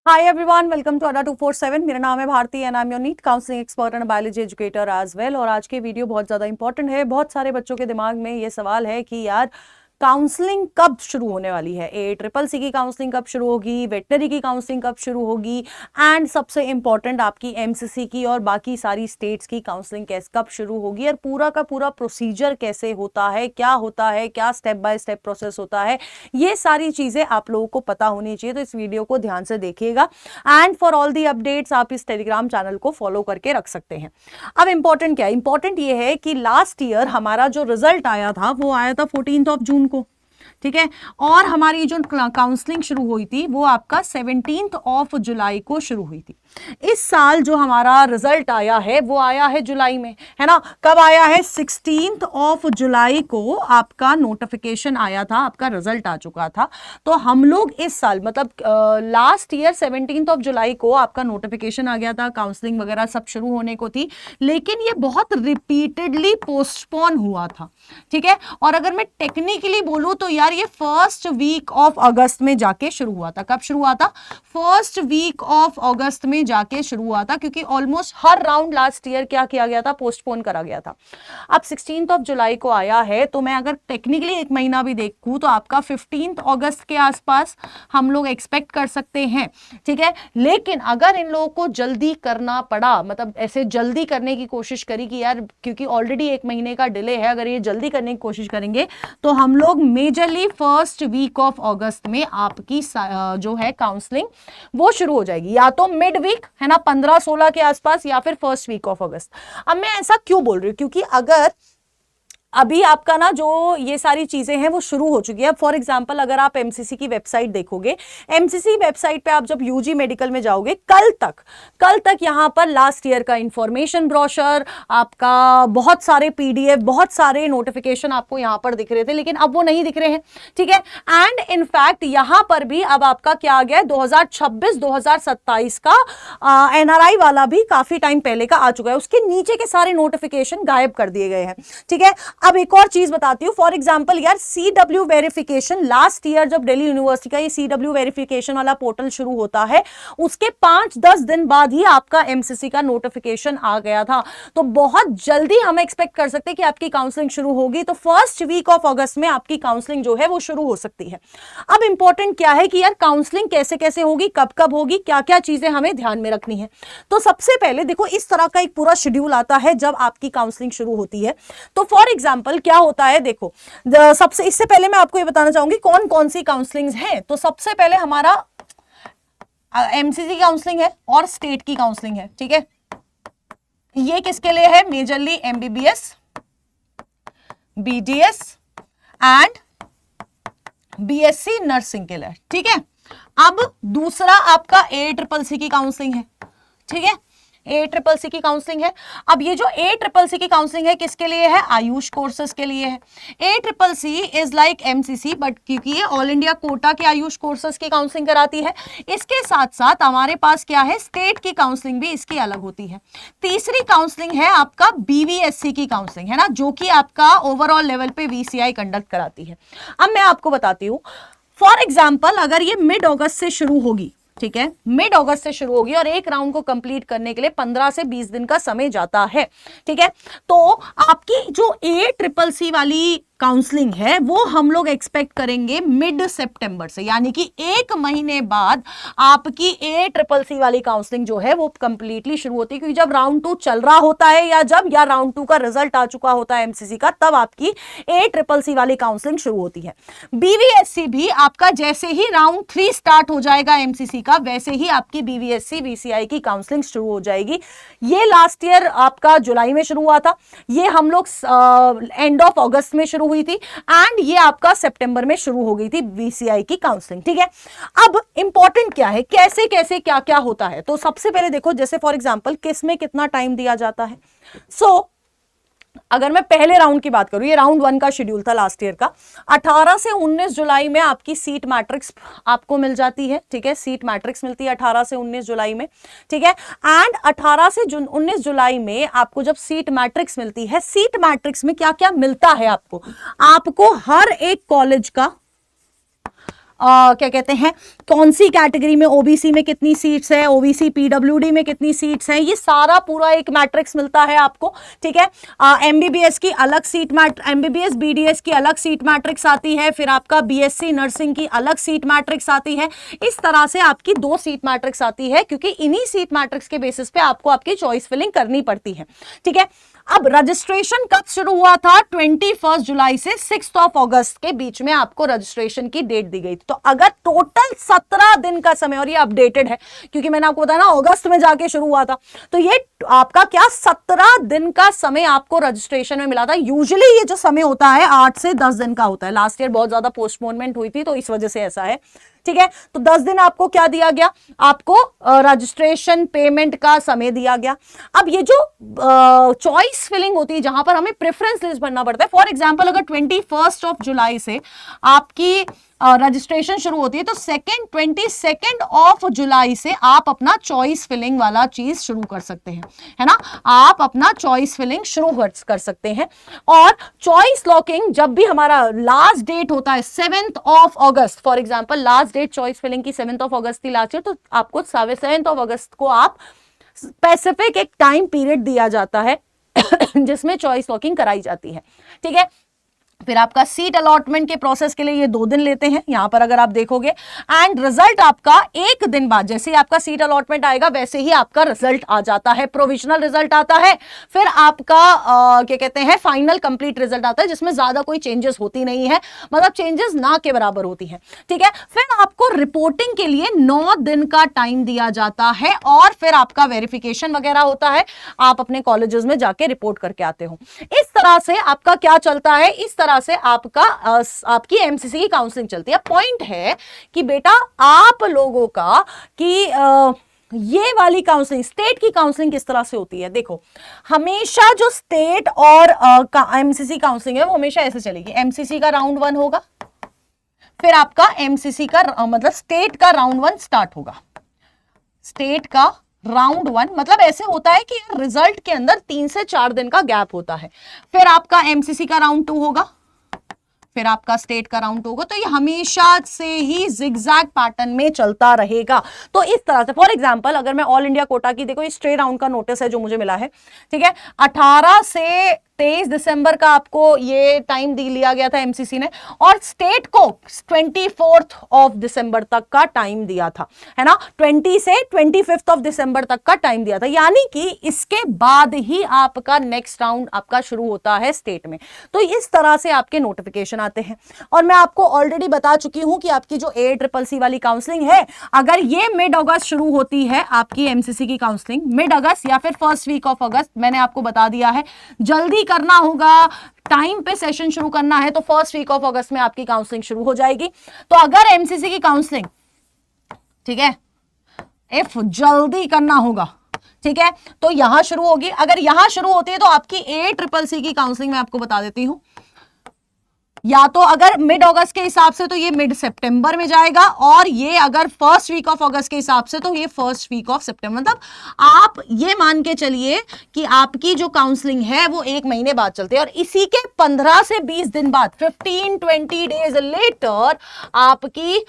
Hi everyone, welcome to अड्डा 247। मेरा नाम है Bharti and I am your NEET counselling expert and biology educator as well. और आज के वीडियो बहुत ज़्यादा इंपॉर्टेंट है। बहुत सारे बच्चों के दिमाग में ये सवाल है कि यार काउंसलिंग कब शुरू होने वाली है, ACCC की काउंसलिंग कब शुरू होगी, वेटनरी की काउंसलिंग कब शुरू होगी, एंड सबसे इंपॉर्टेंट आपकी MCC की और बाकी सारी स्टेट्स की काउंसलिंग कब शुरू होगी, और पूरा का पूरा प्रोसीजर कैसे होता है, क्या स्टेप बाय स्टेप प्रोसेस होता है। ये सारी चीजें आप लोगों को पता होनी चाहिए, तो इस वीडियो को ध्यान से देखिएगा। And for all the updates आप इस टेलीग्राम चैनल को फॉलो करके रख सकते हैं। अब इंपॉर्टेंट क्या है? इंपॉर्टेंट ये है कि लास्ट ईयर हमारा जो रिजल्ट आया था वो आया था 14 जून को, ठीक है। और हमारी जो काउंसलिंग शुरू हुई थी वो आपका 17 जुलाई को शुरू हुई थी। इस साल जो हमारा रिजल्ट आया है वो आया है जुलाई में, है ना। कब आया है? 16 जुलाई को आपका नोटिफिकेशन आया था, आपका रिजल्ट आ चुका था। तो हम लोग इस साल मतलब लास्ट ईयर 17 जुलाई को आपका नोटिफिकेशन आ गया था, काउंसलिंग वगैरह सब शुरू होने को थी, लेकिन ये बहुत रिपीटेडली पोस्टपोन हुआ था, ठीक है। और अगर मैं टेक्निकली बोलूं तो यार ये फर्स्ट वीक ऑफ अगस्त में जाके शुरू हुआ था। कब शुरू हुआ था? फर्स्ट वीक ऑफ अगस्त में जाके शुरू हुआ था, क्योंकि ऑलमोस्ट हर राउंड लास्ट ईयर क्या किया गया था? पोस्टपोन करा गया था। अब 16 जुलाई को आया है, तो मैं अगर टेक्निकली एक महीना भी देखूं तो आपका 15 अगस्त के आसपास हम लोग एक्सपेक्ट कर सकते हैं, ठीक है। लेकिन अगर इन लोगों को जल्दी करना पड़ा, मतलब ऐसे जल्दी करने की कोशिश करी कि यार क्योंकि ऑलरेडी एक महीने का डिले है, अगर ये जल्दी करने की कोशिश करेंगे तो हम लोग majorly first week of August में आपकी जो है काउंसलिंग वो शुरू हो जाएगी, या तो मिड वीक, है ना, 15-16 के आसपास, या फिर फर्स्ट वीक ऑफ अगस्त। अब मैं ऐसा क्यों बोल रही हूं? क्योंकि अगर अभी आपका ना जो ये सारी चीजें हैं वो शुरू हो चुकी है। फॉर एग्जांपल अगर आप MCC की वेबसाइट देखोगे, MCC वेबसाइट पे आप जब UG मेडिकल में जाओगे, कल तक यहाँ पर लास्ट ईयर का इंफॉर्मेशन ब्रोशर, आपका बहुत सारे PDF, बहुत सारे नोटिफिकेशन आपको यहाँ पर दिख रहे थे, लेकिन अब वो नहीं दिख रहे हैं, ठीक है। एंड इनफैक्ट यहाँ पर भी अब आपका क्या आ गया है? 2026-2027 का NRI वाला भी काफी टाइम पहले का आ चुका है, उसके नीचे के सारे नोटिफिकेशन गायब कर दिए गए हैं, ठीक है। अब एक और चीज बताती हूं, फॉर एग्जांपल यार CW वेरिफिकेशन, लास्ट ईयर जब दिल्ली यूनिवर्सिटी का ये CW वेरिफिकेशन वाला पोर्टल शुरू होता है, उसके 5-10 दिन बाद ही आपका MCC का नोटिफिकेशन आ गया था। तो बहुत जल्दी हम एक्सपेक्ट कर सकते हैं कि आपकी काउंसलिंग शुरू होगी। तो फर्स्ट वीक ऑफ अगस्त में आपकी काउंसलिंग जो है वो शुरू हो सकती है। अब इंपॉर्टेंट क्या है कि यार काउंसलिंग कैसे कैसे होगी, कब कब होगी, क्या क्या चीजें हमें ध्यान में रखनी है। तो सबसे पहले देखो, इस तरह का एक पूरा शेड्यूल आता है जब आपकी काउंसलिंग शुरू होती है। तो फॉर एग्जांपल क्या होता है, देखो सबसे इससे पहले मैं आपको ये बताना चाहूंगी कौन कौन सी काउंसलिंग्स हैं। तो सबसे पहले हमारा MCC काउंसलिंग है और स्टेट की काउंसलिंग है, ठीक है। ये किसके लिए है? Majorly MBBS, BDS and BSc nursing के लिए, ठीक है। अब दूसरा आपका ACCC की काउंसलिंग है, ठीक है। ACCC की काउंसलिंग है। अब ये जो ACCC की काउंसलिंग है किसके लिए है? आयुष कोर्सेज के लिए है। ACCC is like MCC, but क्योंकि ये ऑल इंडिया कोटा के आयुष कोर्सेज की काउंसलिंग कराती है। इसके साथ साथ हमारे पास क्या है? स्टेट की काउंसलिंग भी इसकी अलग होती है। तीसरी काउंसलिंग है आपका BVSC की काउंसलिंग, है ना, जो कि आपका ओवरऑल लेवल पे VCI कंडक्ट कराती है। अब मैं आपको बताती हूँ, फॉर एग्जाम्पल अगर ये मिड अगस्त से शुरू होगी, ठीक है, मिड अगस्त से शुरू होगी और एक राउंड को कंप्लीट करने के लिए 15 से 20 दिन का समय जाता है, ठीक है। तो आपकी जो ACCC वाली काउंसलिंग है वो हम लोग एक्सपेक्ट करेंगे मिड सितंबर से, यानी कि एक महीने बाद आपकी ACCC वाली काउंसलिंग जो है वो कंप्लीटली शुरू होती है। क्योंकि जब राउंड 2 चल रहा होता है या राउंड 2 का रिजल्ट आ चुका होता है MCC का, तब आपकी ACCC वाली काउंसलिंग शुरू होती है। BVSC भी आपका जैसे ही राउंड 3 स्टार्ट हो जाएगा MCC का, वैसे ही आपकी BVSC VCI की काउंसलिंग शुरू हो जाएगी। ये लास्ट ईयर आपका जुलाई में शुरू हुआ था, ये हम लोग एंड ऑफ अगस्त में शुरू हुई थी, एंड ये आपका सितंबर में शुरू हो गई थी VCI की काउंसलिंग, ठीक है। अब इंपॉर्टेंट क्या है, कैसे कैसे क्या क्या होता है। तो सबसे पहले देखो, जैसे फॉर एग्जांपल किस में कितना टाइम दिया जाता है। अगर मैं पहले राउंड की बात करूं, ये राउंड 1 का शेड्यूल था लास्ट ईयर का, 18 से 19 जुलाई में आपकी सीट मैट्रिक्स आपको मिल जाती है, ठीक है। सीट मैट्रिक्स मिलती है 18 से 19 जुलाई में, ठीक है। एंड 18 से 19 जुलाई में आपको जब सीट मैट्रिक्स मिलती है, सीट मैट्रिक्स में क्या क्या मिलता है आपको हर एक कॉलेज का क्या कहते हैं, कौन सी कैटेगरी में ओबीसी में कितनी सीट्स है, ओबीसी पीडब्ल्यूडी में कितनी सीट्स हैं, ये सारा पूरा एक मैट्रिक्स मिलता है आपको, ठीक है। एमबीबीएस की अलग सीट एमबीबीएस बीडीएस की अलग सीट मैट्रिक्स आती है, फिर आपका बीएससी नर्सिंग की अलग सीट मैट्रिक्स आती है। इस तरह से आपकी 2 सीट मैट्रिक्स आती है, क्योंकि इन्हीं सीट मैट्रिक्स के बेसिस पे आपको आपकी चॉइस फिलिंग करनी पड़ती है, ठीक है। अब रजिस्ट्रेशन कब शुरू हुआ था? 21 जुलाई से 6 अगस्त के बीच में आपको रजिस्ट्रेशन की डेट दी गई थी। तो अगर टोटल 17 दिन का समय, और ये अपडेटेड है क्योंकि मैंने आपको बताया ना अगस्त में जाके शुरू हुआ था, तो ये आपका क्या 17 दिन का समय आपको रजिस्ट्रेशन में मिला था। यूजुअली ये जो समय होता है 8 से 10 दिन का होता है। लास्ट ईयर बहुत ज्यादा पोस्टपोनमेंट हुई थी तो इस वजह से ऐसा है, ठीक है। तो 10 दिन आपको क्या दिया गया? आपको रजिस्ट्रेशन पेमेंट का समय दिया गया। अब ये जो चॉइस फिलिंग होती है जहां पर हमें प्रेफरेंस लिस्ट भरना पड़ता है, फॉर एग्जांपल अगर 21 जुलाई से आपकी रजिस्ट्रेशन शुरू होती है तो 22 जुलाई से आप अपना चॉइस फिलिंग वाला चीज शुरू कर सकते हैं, है ना। आप अपना चॉइस फिलिंग शुरू कर सकते हैं। और चॉइस लॉकिंग जब भी हमारा लास्ट डेट होता है 7 अगस्त, for example last date choice filling की 7 अगस्त थी लास्ट ईयर, तो आपको 7 अगस्त को आप स्पेसिफिक एक टाइम पीरियड दिया जाता है जिसमें चॉइस लॉकिंग कराई जाती है, ठीक है। फिर आपका सीट अलॉटमेंट के प्रोसेस के लिए ये 2 दिन लेते हैं यहां पर अगर आप देखोगे। एंड रिजल्ट आपका 1 दिन बाद, जैसे ही आपका सीट अलॉटमेंट आएगा वैसे ही आपका रिजल्ट आ जाता है, प्रोविजनल रिजल्ट आता है। फिर आपका क्या कहते हैं फाइनल कंप्लीट रिजल्ट आता है, जिसमें ज्यादा कोई चेंजेस होती नहीं है, मतलब चेंजेस ना के बराबर होती है, ठीक है। फिर आपको रिपोर्टिंग के लिए 9 दिन का टाइम दिया जाता है और फिर आपका वेरिफिकेशन वगैरह होता है, आप अपने कॉलेजेस में जाके रिपोर्ट करके आते हो। इस तरह से आपका क्या चलता है, इस तरह से आपकी एमसीसी की काउंसलिंग चलती है। पॉइंट है कि बेटा आप लोगों का कि ये वाली काउंसलिंग, स्टेट की काउंसलिंग किस तरह से होती है। देखो हमेशा जो स्टेट और एमसीसी काउंसलिंग है वो हमेशा ऐसे चलेगी। एमसीसी का राउंड 1 होगा, फिर आपका एमसीसी का मतलब स्टेट का राउंड 1 स्टार्ट होगा। स्टेट का राउंड 1 मतलब ऐसे होता है कि रिजल्ट के अंदर 3 से 4 दिन का गैप होता है। फिर आपका एमसीसी का राउंड 2 होगा, फिर आपका स्टेट का राउंड 2 होगा। तो ये हमेशा से ही जिगजैग पैटर्न में चलता रहेगा। तो इस तरह से फॉर एग्जांपल अगर मैं ऑल इंडिया कोटा की, देखो ये स्ट्रे राउंड का नोटिस है जो मुझे मिला है, ठीक है। 18 से 23 दिसंबर का आपको ये टाइम लिया गया था एमसीसी ने, और स्टेट को 24 दिसंबर तक का टाइम दिया था, है ना। 20 से 25 दिसंबर तक का टाइम दिया था, यानी कि इसके बाद ही आपका नेक्स्ट राउंड आपका शुरू होता है स्टेट में। तो इस तरह से आपके नोटिफिकेशन आते हैं। और मैं आपको ऑलरेडी बता चुकी हूं कि आपकी जो ACCC वाली काउंसलिंग है, अगर ये मिड अगस्त शुरू होती है आपकी एमसीसी की काउंसलिंग, मिड अगस्त या फिर फर्स्ट वीक ऑफ अगस्त, मैंने आपको बता दिया है जल्दी करना होगा, टाइम पे सेशन शुरू करना है तो फर्स्ट वीक ऑफ अगस्त में आपकी काउंसलिंग शुरू हो जाएगी। तो अगर एमसीसी की काउंसलिंग, ठीक है, इफ जल्दी करना होगा, ठीक है, तो यहां शुरू होगी। अगर यहां शुरू होती है तो आपकी ACCC की काउंसलिंग मैं आपको बता देती हूं, या तो अगर मिड अगस्त के हिसाब से तो ये मिड सितंबर में जाएगा, और ये अगर फर्स्ट वीक ऑफ अगस्त के हिसाब से तो ये फर्स्ट वीक ऑफ सितंबर। मतलब आप ये मान के चलिए कि आपकी जो काउंसलिंग है वो 1 महीने बाद चलती है, और इसी के 15 से 20 दिन बाद 15-20 डेज लेटर आपकी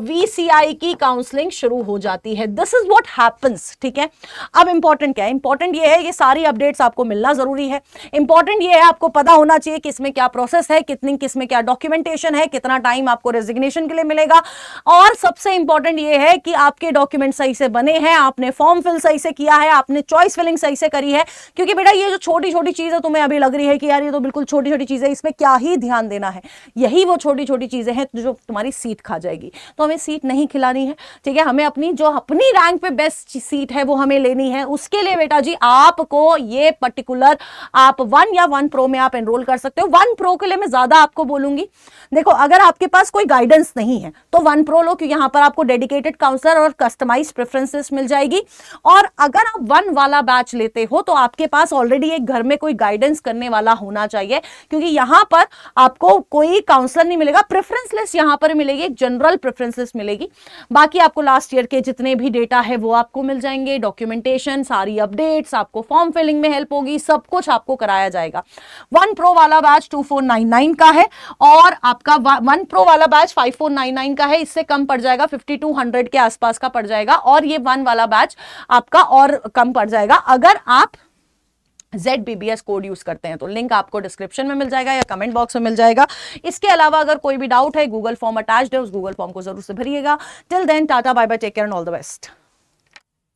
VCI की काउंसलिंग शुरू हो जाती है। दिस इज व्हाट हैपेंस, ठीक है। अब इंपॉर्टेंट क्या है? इंपॉर्टेंट ये है, ये सारी अपडेट्स आपको मिलना जरूरी है। इंपॉर्टेंट ये है, आपको पता होना चाहिए कि इसमें क्या प्रोसेस है, किसमें क्या डॉक्यूमेंटेशन है, कितना टाइम आपको रेजिग्नेशन के लिए मिलेगा, और सबसे इंपॉर्टेंट ये है कि आपके डॉक्यूमेंट सही से बने हैं, आपने फॉर्म फिल सही से किया है, आपने चॉइस फिलिंग सही से करी है। क्योंकि बेटा ये जो छोटी छोटी चीजें तुम्हें अभी लग रही है कि यार ये तो बिल्कुल छोटी छोटी चीजें, इसमें क्या ही ध्यान देना है, यही वो छोटी छोटी चीजें हैं जो तुम्हारी सीट खा जाएगी। तो हमें सीट नहीं खिलानी है, ठीक है। हमें अपनी जो अपनी रैंक पे बेस्ट सीट है वो हमें लेनी है। उसके लिए बेटा जी आपको ये पर्टिकुलर आप 1 या 1 प्रो में आप एनरोल कर सकते हो। 1 प्रो के लिए मैं ज्यादा आपको बोलूंगी, देखो अगर आपके पास कोई गाइडेंस नहीं है तो 1 प्रो लो, क्योंकि यहां पर आपको डेडिकेटेड काउंसलर और कस्टमाइज्ड प्रेफरेंसेस मिल जाएगी। और अगर आप 1 वाला बैच लेते हो तो आपके पास ऑलरेडी एक घर में कोई गाइडेंस करने वाला होना चाहिए, क्योंकि यहां पर आपको कोई काउंसलर नहीं मिलेगा। प्रेफरेंस लिस्ट यहां पर मिलेगी, एक जनरल प्रेफरेंस लिस्ट मिलेगी। बाकी आपको लास्ट ईयर के जितने भी डेटा है वो आपको मिल जाएंगे, डॉक्यूमेंटेशन, सारी अपडेट्स, आपको फॉर्म फिलिंग में हेल्प होगी, सब कुछ आपको कराया जाएगा। 1 प्रो वाला बैच 2499 549 का है, और आपका 1 Pro वाला बैच 5499 का है, इससे कम पड़ जाएगा, 5200 के आसपास का पड़ जाएगा, और ये 1 वाला बैच आपका और कम पड़ जाएगा अगर आप ZBBS कोड यूज करते हैं। तो लिंक आपको डिस्क्रिप्शन में मिल जाएगा या कमेंट बॉक्स में मिल जाएगा। इसके अलावा अगर कोई भी डाउट है, गूगल फॉर्म अटैच्ड है, उस गूगल फॉर्म को जरूर से भरिएगा। Till then, tata bye bye, take care and all the best.